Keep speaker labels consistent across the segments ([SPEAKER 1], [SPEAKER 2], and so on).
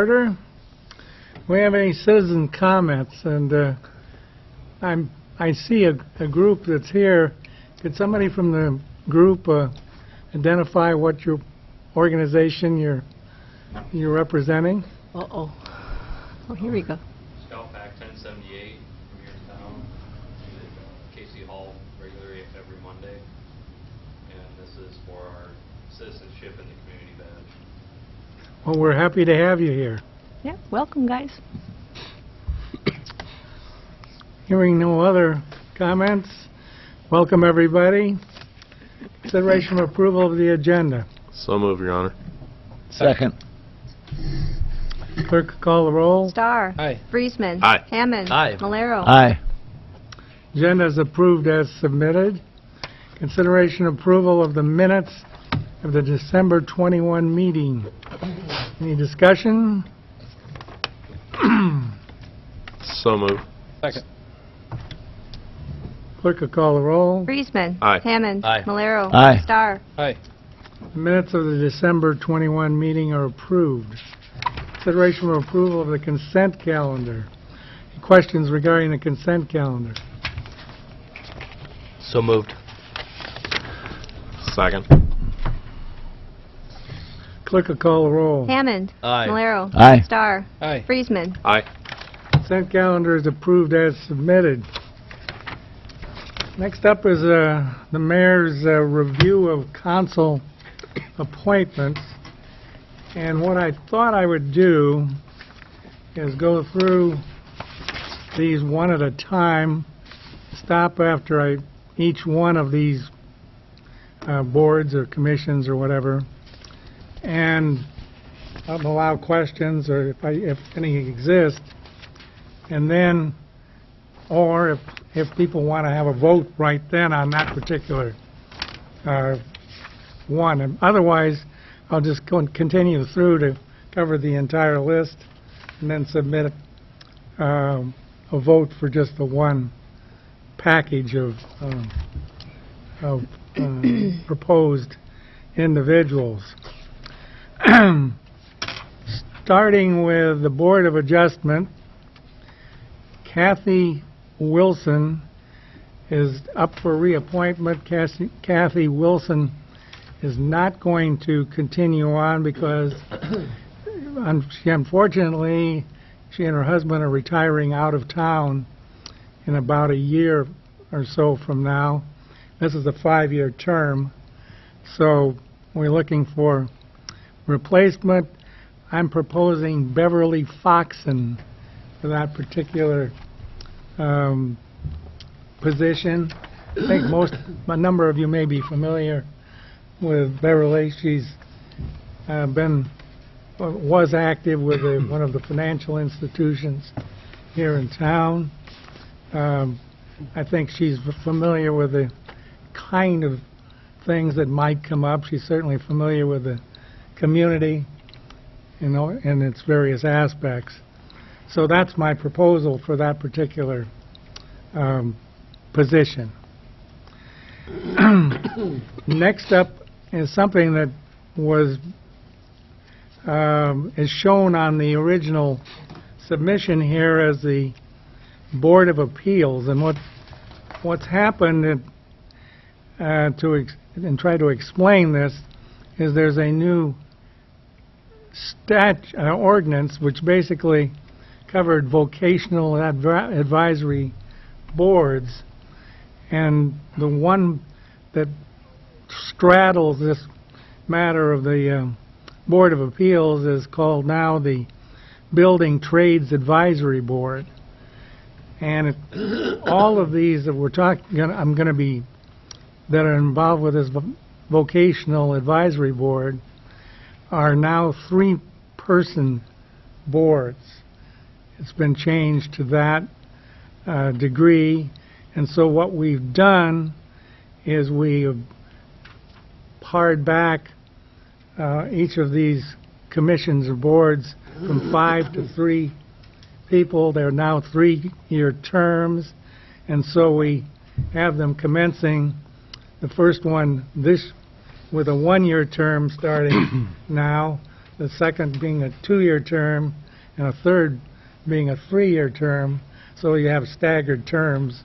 [SPEAKER 1] Order. Do we have any citizen comments? And I see a group that's here. Could somebody from the group identify what your organization you're representing?
[SPEAKER 2] Oh, here we go.
[SPEAKER 3] Scout Pack 1078 from here in town. Visit Casey Hall regularly every Monday. And this is for our citizenship and the community badge.
[SPEAKER 1] Well, we're happy to have you here.
[SPEAKER 2] Yeah, welcome, guys.
[SPEAKER 1] Hearing no other comments, welcome everybody. Consideration of approval of the agenda.
[SPEAKER 4] So moved, Your Honor.
[SPEAKER 5] Second.
[SPEAKER 1] Clerk, call the roll.
[SPEAKER 2] Starr.
[SPEAKER 5] Aye.
[SPEAKER 2] Friesman.
[SPEAKER 4] Aye.
[SPEAKER 2] Hammond.
[SPEAKER 5] Aye.
[SPEAKER 2] Malero.
[SPEAKER 5] Aye.
[SPEAKER 1] Agenda is approved as submitted. Consideration approval of the minutes of the December 21 meeting. Any discussion?
[SPEAKER 4] So moved.
[SPEAKER 5] Second.
[SPEAKER 1] Clerk will call the roll.
[SPEAKER 2] Friesman.
[SPEAKER 4] Aye.
[SPEAKER 2] Hammond.
[SPEAKER 5] Aye.
[SPEAKER 2] Malero.
[SPEAKER 5] Aye.
[SPEAKER 2] Starr.
[SPEAKER 5] Aye.
[SPEAKER 1] The minutes of the December 21 meeting are approved. Consideration of approval of the consent calendar. Any questions regarding the consent calendar?
[SPEAKER 5] So moved.
[SPEAKER 4] Second.
[SPEAKER 1] Clerk will call the roll.
[SPEAKER 2] Hammond.
[SPEAKER 5] Aye.
[SPEAKER 2] Malero.
[SPEAKER 5] Aye.
[SPEAKER 2] Starr.
[SPEAKER 5] Aye.
[SPEAKER 2] Friesman.
[SPEAKER 4] Aye.
[SPEAKER 1] Consent calendar is approved as submitted. Next up is the mayor's review of council appointments. And what I thought I would do is go through these one at a time, stop after each one of these boards or commissions or whatever, and allow questions or if any exist, and then, or if people want to have a vote right then on that particular one. And otherwise, I'll just continue through to cover the entire list and then submit a vote for just the one package of proposed individuals. Starting with the Board of Adjustment, Kathy Wilson is up for reappointment. Kathy Wilson is not going to continue on because unfortunately she and her husband are retiring out of town in about a year or so from now. This is a 5-year term, so we're looking for replacement. I'm proposing Beverly Foxen for that particular position. I think a number of you may be familiar with Beverly. She's was active with one of the financial institutions here in town. I think she's familiar with the kind of things that might come up. She's certainly familiar with the community, you know, in its various aspects. So that's my proposal for that particular position. Next up is something that was is shown on the original submission here as the Board of Appeals, and what's happened and try to explain this is there's a new ordinance which basically covered vocational advisory boards, and the one that straddles this matter of the Board of Appeals is called now the Building Trades Advisory Board. And all of these that that are involved with this vocational advisory board are now 3-person boards. It's been changed to that degree, and so what we've done is we have pared back each of these commissions or boards from 5 to 3 people. They're now 3-year terms, and so we have them commencing the first one with a 1-year term starting now. The the second being a 2-year term, and a third being a 3-year term. So you have staggered terms,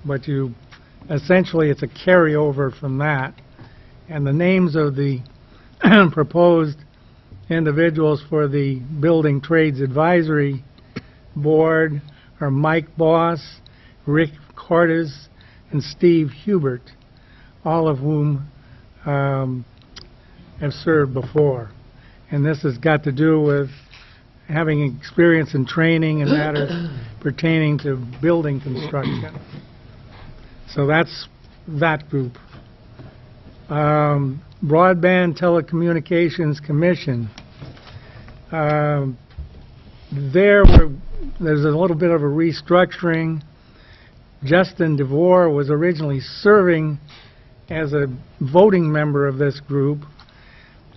[SPEAKER 1] but you essentially it's a carryover from that. And the names of the proposed individuals for the Building Trades Advisory Board are Mike Boss, Rick Cordes, and Steve Hubert, all of whom have served before. And this has got to do with having experience in training in matters pertaining to building construction. So that's that group. Broadband Telecommunications Commission. There's a little bit of a restructuring. Justin DeVore was originally serving as a voting member of this group,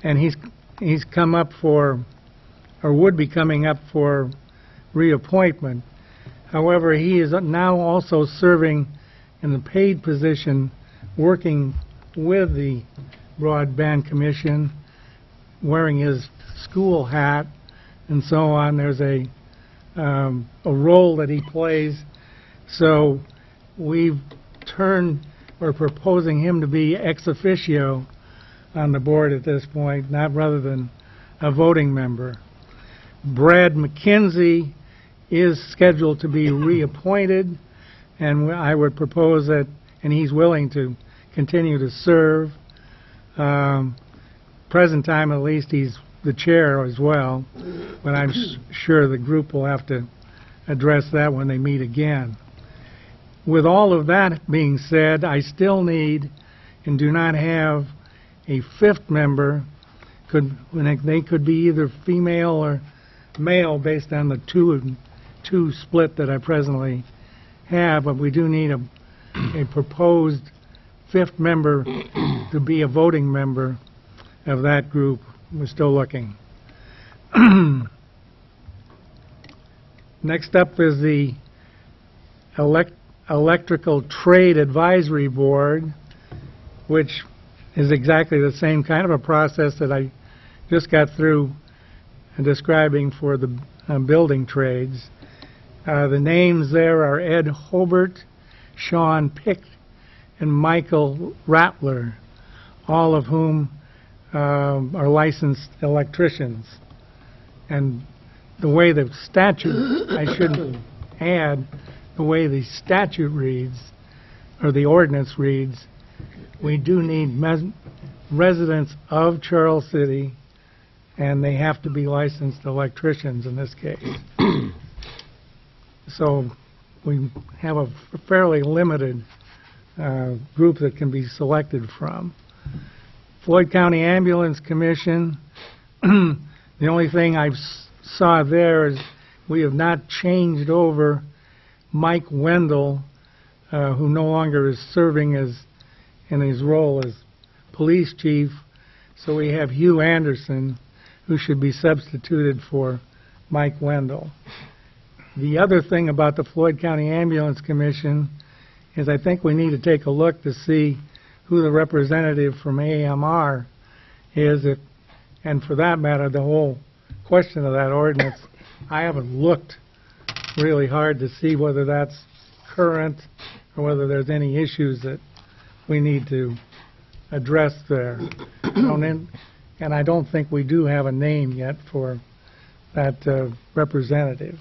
[SPEAKER 1] and he's come up for, or would be coming up for, reappointment. However, he is now also serving in the paid position, working with the Broadband Commission, wearing his school hat and so on. There's a role that he plays. So we're proposing him to be ex officio on the board at this point, not rather than a voting member. Brad McKenzie is scheduled to be reappointed, and I would propose that, and he's willing to continue to serve. Present time, at least, he's the chair as well, but I'm sure the group will have to address that when they meet again. With all of that being said, I still need and do not have a fifth member. They could be either female or male based on the two split that I presently have, but we do need a proposed fifth member to be a voting member of that group. We're still looking. Next up is the Electrical Trade Advisory Board, which is exactly the same kind of a process that I just got through describing for the building trades. The names there are Ed Hobart, Sean Pick, and Michael Rattler, all of whom are licensed electricians. And the way the statute, I should add, the way the statute reads, or the ordinance reads, we do need residents of Charles City, and they have to be licensed electricians in this case. So we have a fairly limited group that can be selected from. Floyd County Ambulance Commission, the only thing I saw there is we have not changed over Mike Wendell, who no longer is serving in his role as police chief, so we have Hugh Anderson, who should be substituted for Mike Wendell. The other thing about the Floyd County Ambulance Commission is I think we need to take a look to see who the representative from AMR is, and for that matter, the whole question of that ordinance, I haven't looked really hard to see whether that's current or whether there's any issues that we need to address there. And I don't think we do have a name yet for that representative.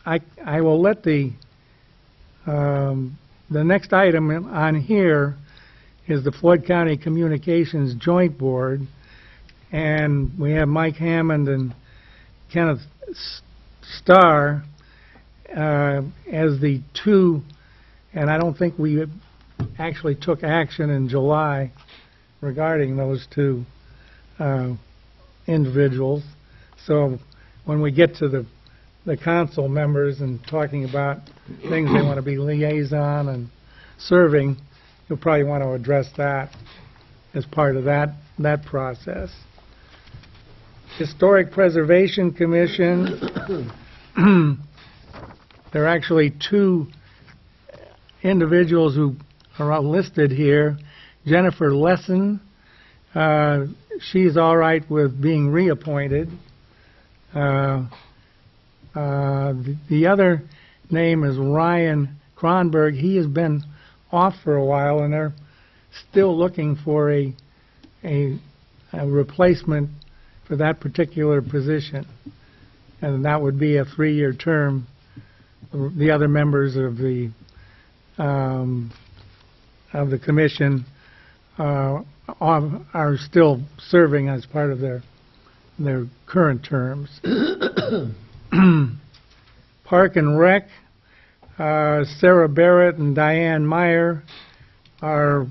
[SPEAKER 1] I will let the next item on here is the Floyd County Communications Joint Board, and we have Mike Hammond and Kenneth Starr as the two, and I don't think we actually took action in July regarding those two individuals. So when we get to the council members and talking about things they want to be liaison and serving, you'll probably want to address that as part of that process. Historic Preservation Commission, there are actually two individuals who are listed here. Jennifer Lesson, she's all right with being reappointed. The other name is Ryan Kronberg. He has been off for a while, and they're still looking for a replacement for that particular position, and that would be a 3-year term. The other members of the commission are still serving as part of their current terms. Park and Rec, Sarah Barrett and Diane Meyer are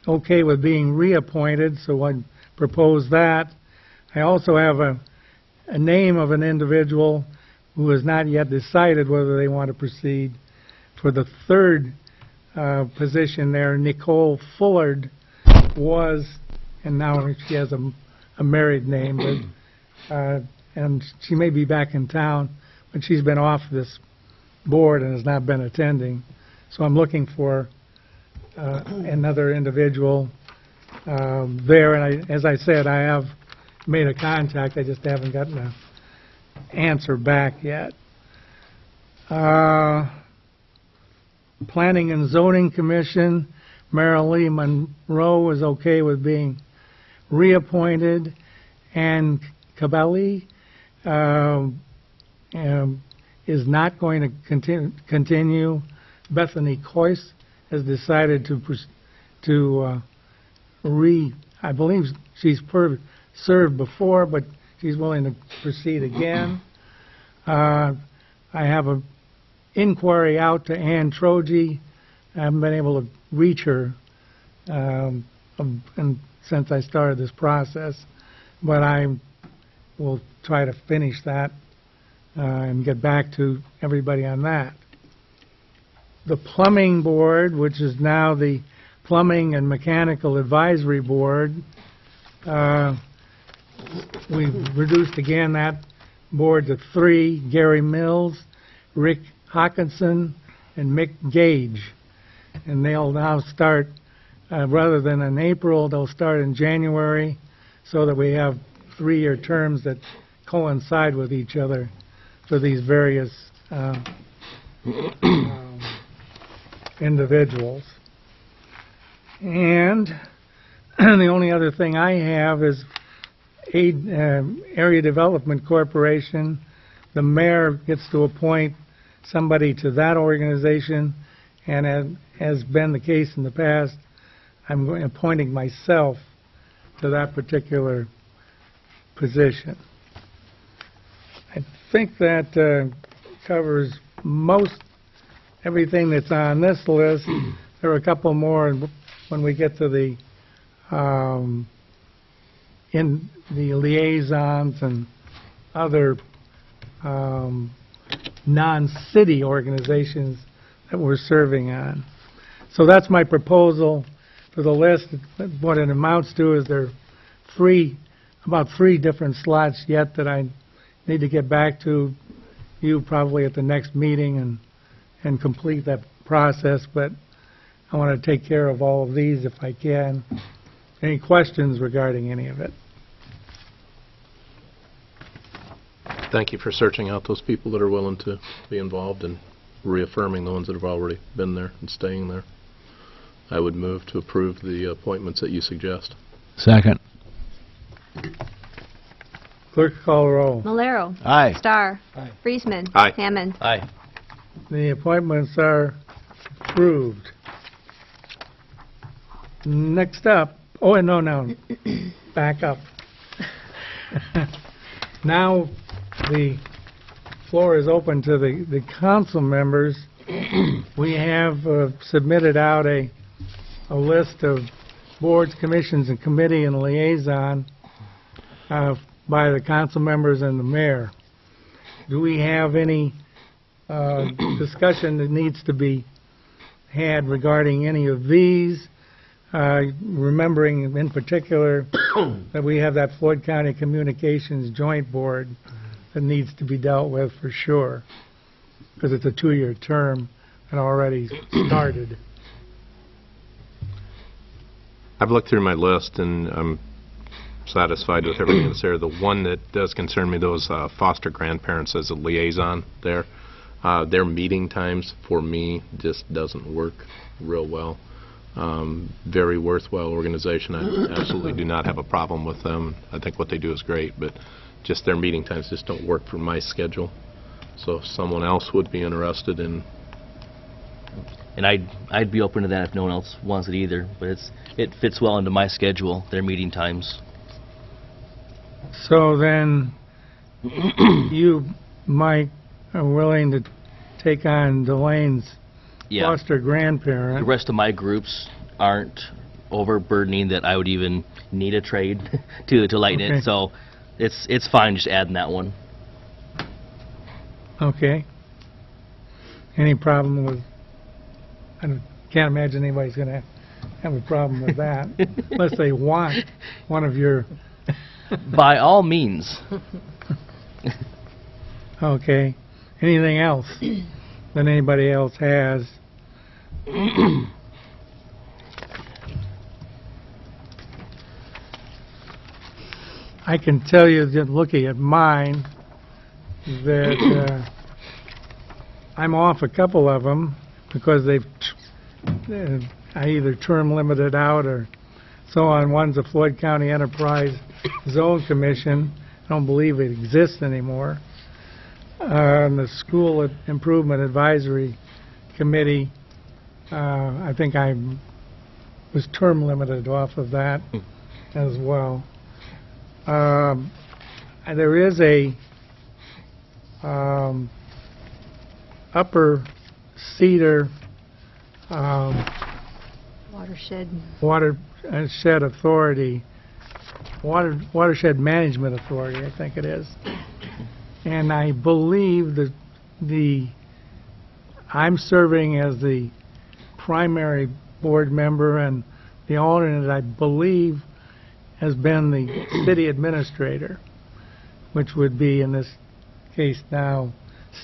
[SPEAKER 1] okay with being reappointed, so I propose that. I also have a name of an individual who has not yet decided whether they want to proceed for the third position there. Nicole Fullard was, and now she has a married name, but and she may be back in town, but she's been off this board and has not been attending. So I'm looking for another individual there. And as I said, I have made a contact. I just haven't gotten an answer back yet. Planning and Zoning Commission, Marilee Monroe is okay with being reappointed, and Cabelli is not going to continue. Bethany Coyce has decided I believe she's served before, but she's willing to proceed again. I have an inquiry out to Ann Troji. I haven't been able to reach her since I started this process, but I will try to finish that and get back to everybody on that. The Plumbing Board, which is now the Plumbing and Mechanical Advisory Board, we've reduced again that board to 3, Gary Mills, Rick Hawkinson, and Mick Gage. And they'll now start, rather than in April, they'll start in January, so that we have 3-year terms that coincide with each other for these various individuals. And the only other thing I have is Area Development Corporation. The mayor gets to appoint somebody to that organization, and as has been the case in the past, I'm appointing myself to that particular position. I think that covers everything that's on this list. There are a couple more when we get to the liaisons and other non-city organizations that we're serving on. So that's my proposal for the list. What it amounts to is there are about 3 different slots yet that I need to get back to you probably at the next meeting and complete that process, but I want to take care of all of these if I can. Any questions regarding any of it?
[SPEAKER 4] Thank you for searching out those people that are willing to be involved and reaffirming the ones that have already been there and staying there. I would move to approve the appointments that you suggest.
[SPEAKER 5] Second.
[SPEAKER 1] Clerk, call roll.
[SPEAKER 2] Malero.
[SPEAKER 5] Aye.
[SPEAKER 2] Starr.
[SPEAKER 5] Aye.
[SPEAKER 2] Friesman.
[SPEAKER 4] Aye.
[SPEAKER 2] Hammond.
[SPEAKER 5] Aye.
[SPEAKER 1] The appointments are approved. Next up, no, back up. Now the floor is open to the council members. We have submitted out a list of boards, commissions, and committee and liaison by the council members and the mayor. Do we have any discussion that needs to be had regarding any of these? Remembering in particular that we have that Floyd County Communications Joint Board that needs to be dealt with for sure, because it's a 2-year term and already started.
[SPEAKER 4] I've looked through my list, and I'm satisfied with everything that's there. The one that does concern me, though, is foster grandparents as a liaison there. Their meeting times, for me, just doesn't work real well. Very worthwhile organization. I absolutely do not have a problem with them. I think what they do is great, but just their meeting times just don't work for my schedule. So if someone else would be interested in...
[SPEAKER 5] And I'd be open to that if no one else wants it either, but it fits well into my schedule, their meeting times.
[SPEAKER 1] So then, you, Mike, are willing to take on Delaine's
[SPEAKER 5] Yeah.
[SPEAKER 1] foster
[SPEAKER 5] The
[SPEAKER 1] grandparent.
[SPEAKER 5] rest of my groups aren't overburdening that I would even need a trade to lighten
[SPEAKER 1] Okay.
[SPEAKER 5] it, so it's fine just adding that one.
[SPEAKER 1] Okay. Any problem with, can't imagine anybody's going to have a problem with that, unless they want one of your,
[SPEAKER 5] By all means.
[SPEAKER 1] okay. Anything else that anybody else has? I can tell you, just looking at mine, that I'm off a couple of them because I either term limited out or so on. One's a Floyd County Enterprise Zone Commission. I don't believe it exists anymore. And the School Improvement Advisory Committee, I think I was term limited off of that as well. There is a Upper Cedar
[SPEAKER 2] Watershed.
[SPEAKER 1] Watershed Authority, Watershed Management Authority, I think it is. And I believe that I'm serving as the primary board member, and the alternate, I believe, has been the city administrator, which would be, in this case now,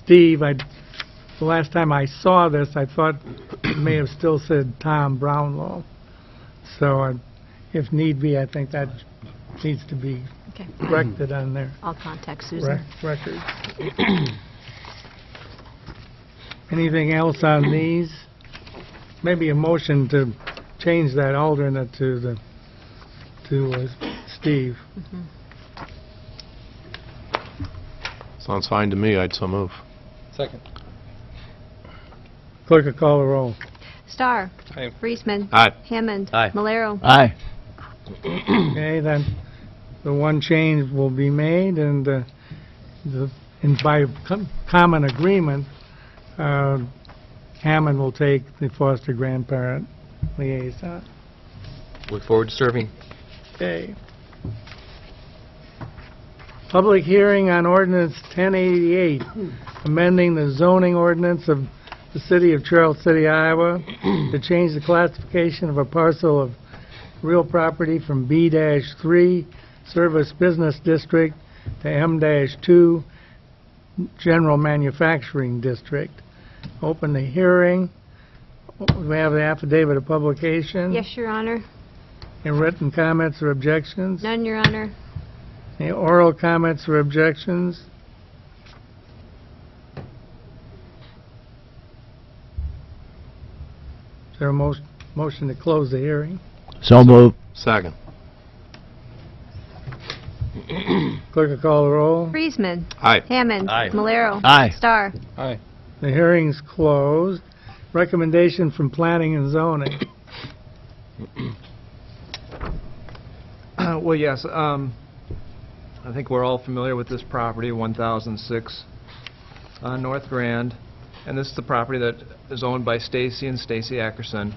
[SPEAKER 1] Steve. The last time I saw this, I thought it may have still said Tom Brownlow. So if need be, I think that needs to be
[SPEAKER 2] Okay.
[SPEAKER 1] corrected on their
[SPEAKER 2] I'll contact Susan.
[SPEAKER 1] records. Anything else on these? Maybe a motion to change that alternate to Steve.
[SPEAKER 4] Sounds fine to me. I'd so move.
[SPEAKER 6] Second.
[SPEAKER 1] Clerk will call the roll.
[SPEAKER 2] Star.
[SPEAKER 6] Aye.
[SPEAKER 2] Friesman.
[SPEAKER 4] Aye.
[SPEAKER 2] Hammond.
[SPEAKER 5] Aye.
[SPEAKER 2] Malero.
[SPEAKER 5] Aye.
[SPEAKER 1] Okay, then the one change will be made, and by common agreement, Hammond will take the foster grandparent liaison.
[SPEAKER 5] Look forward to serving.
[SPEAKER 1] Okay. Public hearing on ordinance 1088, amending the zoning ordinance of the city of Charles City, Iowa, to change the classification of a parcel of real property from B-3 Service Business District to M-2 General Manufacturing District. Open the hearing. We have the affidavit of publication.
[SPEAKER 2] Yes, Your Honor.
[SPEAKER 1] Any written comments or objections?
[SPEAKER 2] None, Your Honor.
[SPEAKER 1] Any oral comments or objections? Is there a motion to close the hearing?
[SPEAKER 5] So move.
[SPEAKER 4] Second.
[SPEAKER 1] Clerk will call the roll.
[SPEAKER 2] Friesman.
[SPEAKER 4] Aye.
[SPEAKER 2] Hammond.
[SPEAKER 5] Aye.
[SPEAKER 2] Malero.
[SPEAKER 5] Aye.
[SPEAKER 2] Star.
[SPEAKER 6] Aye.
[SPEAKER 1] The hearing's closed. Recommendation from Planning and Zoning.
[SPEAKER 6] Well, yes, I think we're all familiar with this property, 1006 North Grand, and this is the property that is owned by Stacy and Stacy Ackerson.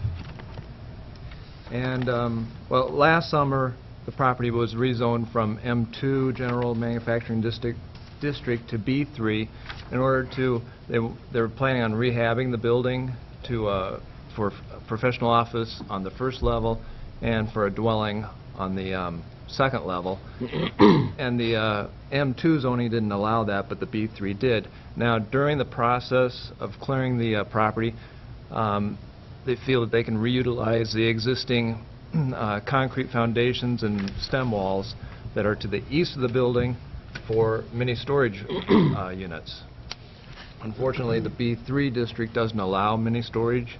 [SPEAKER 6] And, well, last summer, the property was rezoned from M2 General Manufacturing District to B3 in order to, they were planning on rehabbing the building to, for a professional office on the first level and for a dwelling on the second level. And the M2 zoning didn't allow that, but the B3 did. Now, during the process of clearing the property, they feel that they can reutilize the existing concrete foundations and stem walls that are to the east of the building for mini storage units. Unfortunately, the B3 district doesn't allow mini storage,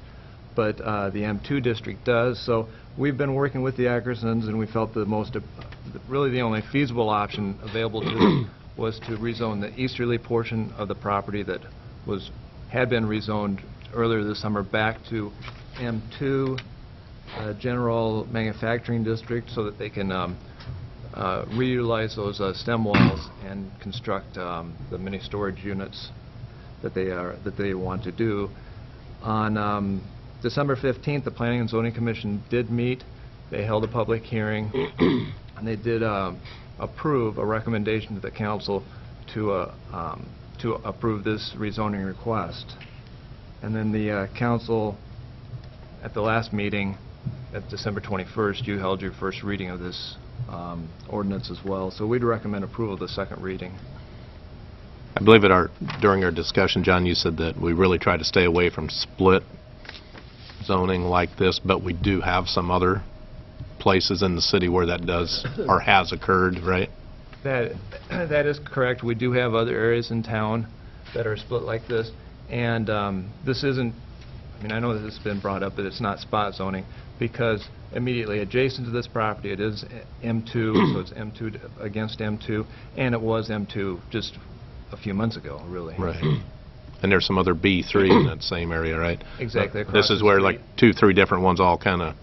[SPEAKER 6] but the M2 district does. So we've been working with the Ackersons, and we felt really the only feasible option available to them was to rezone the easterly portion of the property that had been rezoned earlier this summer back to M2 General Manufacturing District, so that they can reutilize those stem walls and construct the mini storage units that they want to do. On December 15th, the Planning and Zoning Commission did meet. They held a public hearing, and they did approve a recommendation to the council to approve this rezoning request. And then the council, at the last meeting, at December 21st, you held your first reading of this ordinance as well. So we'd recommend approval of the second reading.
[SPEAKER 4] I believe during our discussion, John, you said that we really try to stay away from split zoning like this, but we do have some other places in the city where that does or has occurred, right?
[SPEAKER 6] That is correct. We do have other areas in town that are split like this, and this isn't, I mean, I know that this has been brought up, but it's not spot zoning, because immediately adjacent to this property, it is M2, so it's M2 against M2, and it was M2 just a few months ago, really.
[SPEAKER 4] Right. And there's some other B3 in that same area, right?
[SPEAKER 6] Exactly.
[SPEAKER 4] This is where like 2, 3 different ones all kind of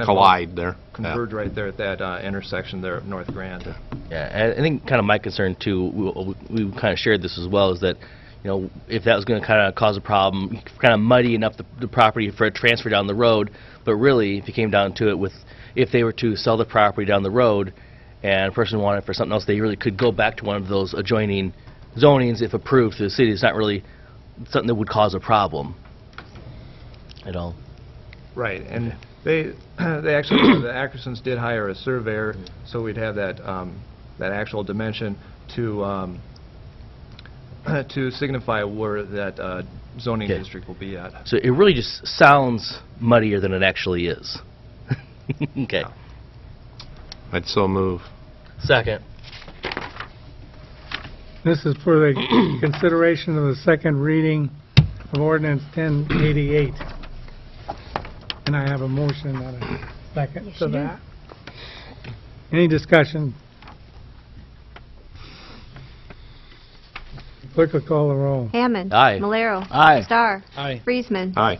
[SPEAKER 4] collide there.
[SPEAKER 6] Converge right there at that intersection there at North Grand.
[SPEAKER 5] Yeah, I think kind of my concern too, we kind of shared this as well, is that, you know, if that was going to kind of cause a problem, kind of muddying up the property for a transfer down the road, but really, if you came down to it, if they were to sell the property down the road and a person wanted it for something else, they really could go back to one of those adjoining zonings if approved to the city. It's not really something that would cause a problem at all.
[SPEAKER 6] Right, and they actually, the Ackersons did hire a surveyor, so we'd have that actual dimension to signify where that zoning district will be at.
[SPEAKER 5] So it really just sounds muddier than it actually is. Okay.
[SPEAKER 4] I'd so move.
[SPEAKER 5] Second.
[SPEAKER 1] This is for the consideration of the second reading of ordinance 1088. And I have a motion and a second
[SPEAKER 2] Yes,
[SPEAKER 1] to
[SPEAKER 2] you do.
[SPEAKER 1] that. Any discussion? Clerk will call the roll.
[SPEAKER 2] Hammond.
[SPEAKER 5] Aye.
[SPEAKER 2] Malero.
[SPEAKER 5] Aye.
[SPEAKER 2] Starr.
[SPEAKER 5] Aye.
[SPEAKER 2] Friesman.
[SPEAKER 4] Aye.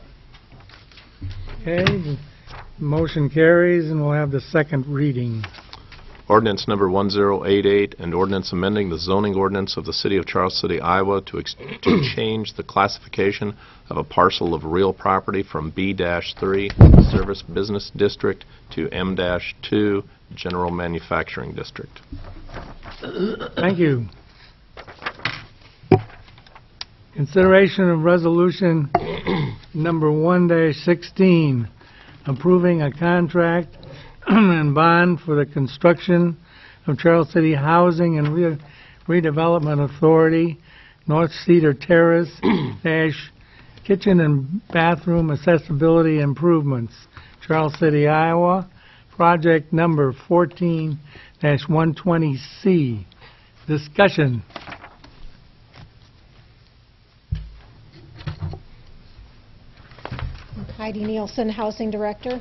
[SPEAKER 1] Okay, the motion carries, and we'll have the second reading.
[SPEAKER 4] Ordinance number 1088, and ordinance amending the zoning ordinance of the City of Charles City, Iowa to change the classification of a parcel of real property from B-3 Service Business District to M-2 General Manufacturing District.
[SPEAKER 1] Thank you. Consideration of resolution number 1-16, approving a contract and bond for the construction of Charles City Housing and Redevelopment Authority, North Cedar Terrace, kitchen and bathroom accessibility improvements, Charles City, Iowa, project number 14-120C. Discussion.
[SPEAKER 7] Heidi Nielsen, Housing Director.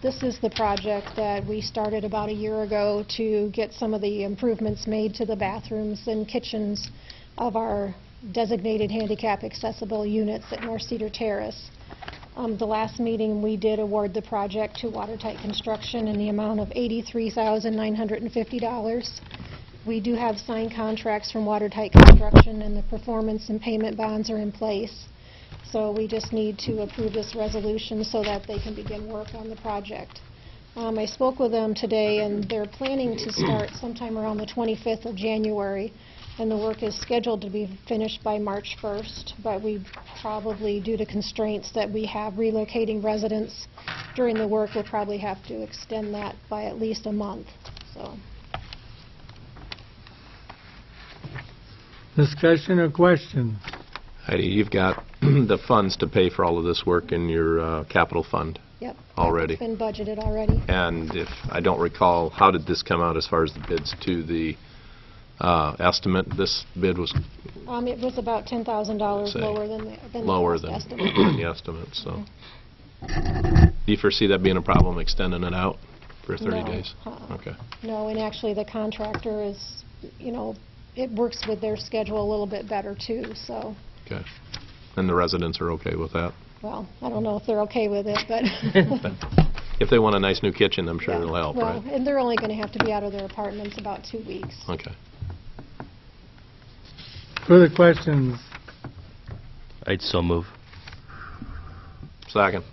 [SPEAKER 7] This is the project that we started about a year ago to get some of the improvements made to the bathrooms and kitchens of our designated handicap accessible units at North Cedar Terrace. The last meeting, we did award the project to Watertight Construction in the amount of $83,950. We do have signed contracts from Watertight Construction, and the performance and payment bonds are in place. So we just need to approve this resolution so that they can begin work on the project. I spoke with them today, and they're planning to start sometime around the 25th of January, and the work is scheduled to be finished by March 1st, but we probably, due to constraints that we have relocating residents during the work, we'll probably have to extend that by at least a month. So.
[SPEAKER 1] Discussion or question?
[SPEAKER 4] Heidi, you've got the funds to pay for all of this work in your capital fund.
[SPEAKER 7] Yep.
[SPEAKER 4] already.
[SPEAKER 7] It's been budgeted already.
[SPEAKER 4] And if I don't recall, how did this come out as far as the bids to the estimate? This bid was
[SPEAKER 7] It was about $10,000
[SPEAKER 4] Say,
[SPEAKER 7] lower than the
[SPEAKER 4] lower
[SPEAKER 7] last
[SPEAKER 4] than
[SPEAKER 7] estimate.
[SPEAKER 4] the estimate, so. Do you foresee that being a problem, extending it out for 30
[SPEAKER 7] No,
[SPEAKER 4] days?
[SPEAKER 7] uh-uh.
[SPEAKER 4] Okay.
[SPEAKER 7] No, and actually the contractor is, it works with their schedule a little bit better too, so,
[SPEAKER 4] Okay. And the residents are okay with that?
[SPEAKER 7] well, I don't know if they're okay with it, but.
[SPEAKER 4] If they want a nice new kitchen, I'm sure
[SPEAKER 7] Yeah.
[SPEAKER 4] it'll help,
[SPEAKER 7] Well,
[SPEAKER 4] right?
[SPEAKER 7] and they're only going to have to be out of their apartments about 2 weeks.
[SPEAKER 4] Okay.
[SPEAKER 1] Further questions?
[SPEAKER 5] I'd so move.
[SPEAKER 4] Second.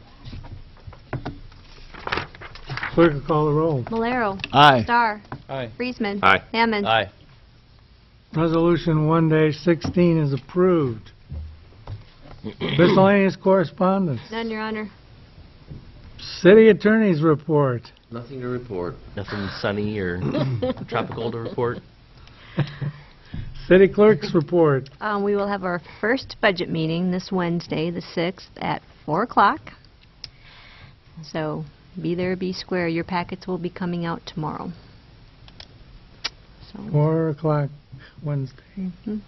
[SPEAKER 1] Clerk will call the roll.
[SPEAKER 2] Malero.
[SPEAKER 6] Aye.
[SPEAKER 2] Star.
[SPEAKER 6] Aye.
[SPEAKER 2] Friesman.
[SPEAKER 4] Aye.
[SPEAKER 2] Hammond.
[SPEAKER 5] Aye.
[SPEAKER 1] Resolution 1-16 is approved. Miscellaneous correspondence.
[SPEAKER 2] None, Your Honor.
[SPEAKER 1] City Attorney's report.
[SPEAKER 8] Nothing to report.
[SPEAKER 5] Nothing sunny or tropical to report.
[SPEAKER 1] City Clerk's report.
[SPEAKER 2] We will have our first budget meeting this Wednesday, the 6th, at 4 o'clock. So be there, be square. Your packets will be coming out tomorrow. So,
[SPEAKER 1] 4 o'clock Wednesday.
[SPEAKER 2] mhm.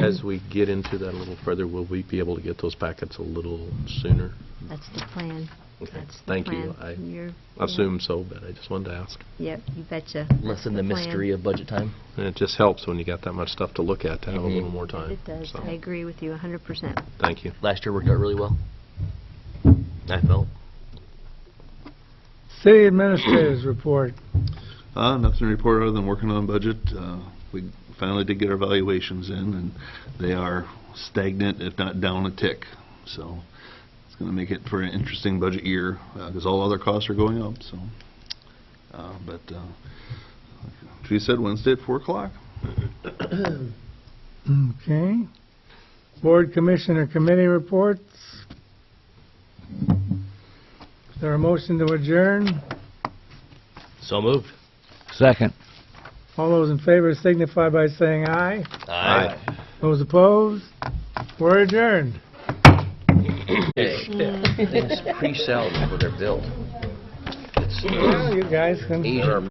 [SPEAKER 4] As we get into that a little further, will we be able to get those packets a little sooner?
[SPEAKER 2] That's the plan.
[SPEAKER 4] Okay.
[SPEAKER 2] That's the
[SPEAKER 4] Thank you.
[SPEAKER 2] plan.
[SPEAKER 4] I
[SPEAKER 2] You're-
[SPEAKER 4] assumed so, but I just wanted to ask.
[SPEAKER 2] Yep, you betcha.
[SPEAKER 5] Lessen the
[SPEAKER 2] That's plan.
[SPEAKER 5] mystery of budget time.
[SPEAKER 4] And it just helps when you got that much stuff to look at to have a
[SPEAKER 5] Mhm.
[SPEAKER 4] little more time.
[SPEAKER 2] It does.
[SPEAKER 4] So,
[SPEAKER 2] I agree with you 100%.
[SPEAKER 4] Thank you.
[SPEAKER 5] Last year worked out really well. I felt.
[SPEAKER 1] City Administrator's report.
[SPEAKER 8] Nothing to report other than working on budget. We finally did get our valuations in, and they are stagnant, if not down a tick. So it's going to make it for an interesting budget year, because all other costs are going up, so. But, she said Wednesday at 4 o'clock.
[SPEAKER 1] Okay. Board, Commissioner, Committee reports. Is there a motion to adjourn?
[SPEAKER 5] So moved.
[SPEAKER 6] Second.
[SPEAKER 1] All those in favor signify by saying aye.
[SPEAKER 4] Aye.
[SPEAKER 1] Those opposed? We're adjourned.
[SPEAKER 8] Things pre-sell before they're built. It's
[SPEAKER 1] Well, you guys can...
[SPEAKER 8] Asian